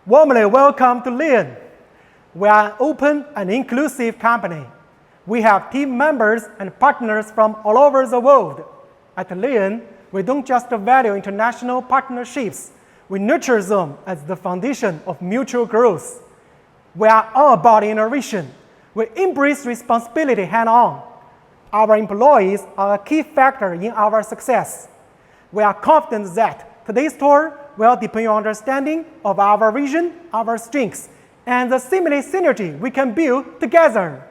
Warmly welcome to Lynn. We are an open and inclusive company. We have team members and partners from all over the world. At Lynn, we don't just value international partnerships. We nurture them as the foundation of mutual growth. We are all about innovation. We embrace responsibility head-on. Our employees are a key factor in our success. We are confident that today's tour will deepen your understanding of our vision, our strengths, and the seamless synergy we can build together.